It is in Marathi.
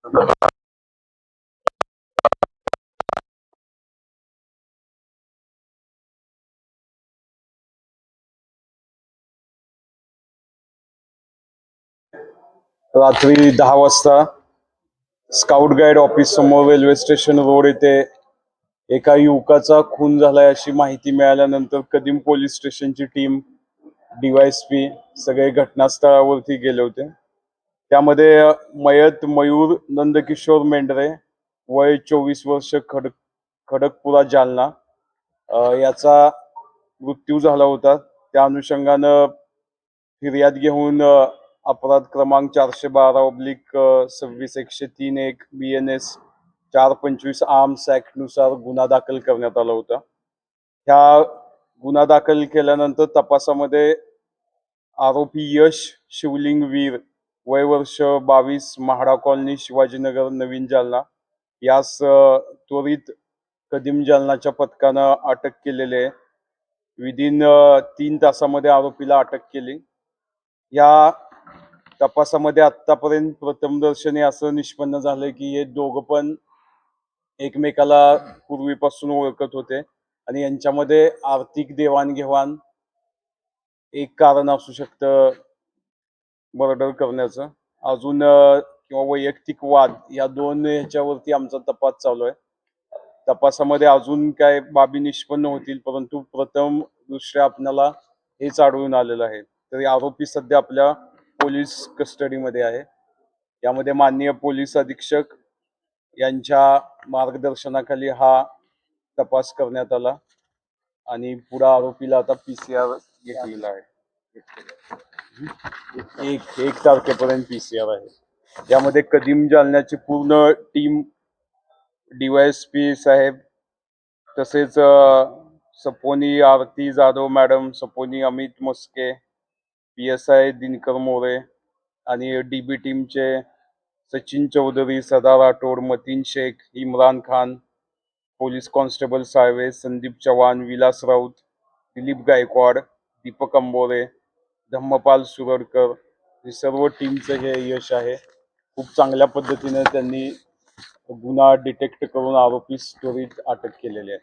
रात्री 10 वाजता स्काउट गाईड ऑफिस समोर रेल्वे स्टेशन रोड येथे एका युवकाचा खून झालाय अशी माहिती मिळाल्यानंतर कदीम पोलीस स्टेशनची टीम, डीवायएसपी सगळे घटनास्थळावरती गेले होते. त्यामध्ये मयत मयूर नंदकिशोर मेंढरे, वय 24 वर्ष, खडकपुरा, जालना, याचा मृत्यू झाला होता. त्या अनुषंगानं फिर्याद घेऊन अपराध क्रमांक 412/26/103 BNS 425 आर्म्स ऍक्ट नुसार गुन्हा दाखल करण्यात आला होता. ह्या गुन्हा दाखल केल्यानंतर तपासामध्ये आरोपी यश शिवलिंग वीर, वय वर्ष 22, म्हाडा कॉलनी, शिवाजीनगर, नवीन जालना, यास त्वरित कदीम जालनाच्या पथकानं अटक केलेली आहे. विदिन 3 तासामध्ये आरोपीला अटक केली. या तपासामध्ये आतापर्यंत प्रथमदर्शनी असं निष्पन्न झालंय की हे दोघं पण एकमेकाला पूर्वीपासून ओळखत होते आणि यांच्यामध्ये आर्थिक देवाणघेवाण एक कारण असू शकतं मर्डर करण्याचं. अजून किंवा वैयक्तिक वाद, या दोन ह्याच्यावरती आमचा तपास चालू आहे. तपासामध्ये अजून काय बाबी निष्पन्न होतील, परंतु प्रथम दृष्ट्या आपल्याला हेच आढळून आलेलं आहे. तरी आरोपी सध्या आपल्या पोलीस कस्टडीमध्ये आहे. यामध्ये माननीय पोलीस अधीक्षक यांच्या मार्गदर्शनाखाली हा तपास करण्यात आला आणि पुढे आरोपीला आता PCR घेतलेला आहे. 1 तारखेपर्यंत PCR आहे. यामध्ये कदीम जालन्याची पूर्ण टीम, डीवायएसपी साहेब, तसेच सपोनी आरती जाधव मॅडम, सपोनी अमित मस्के, PSI दिनकर मोरे आणि DB टीमचे सचिन चौधरी, सदा राठोड, मतीन शेख, इम्रान खान, पोलीस कॉन्स्टेबल साळवे, संदीप चव्हाण, विलास राऊत, दिलीप गायकवाड, दीपक अंबोरे, धम्मपाल सुरडकर, हे सर्व टीमचं हे यश आहे. खूप चांगल्या पद्धतीने त्यांनी गुन्हा डिटेक्ट करून आरोपीस त्वरित अटक केलेली आहे.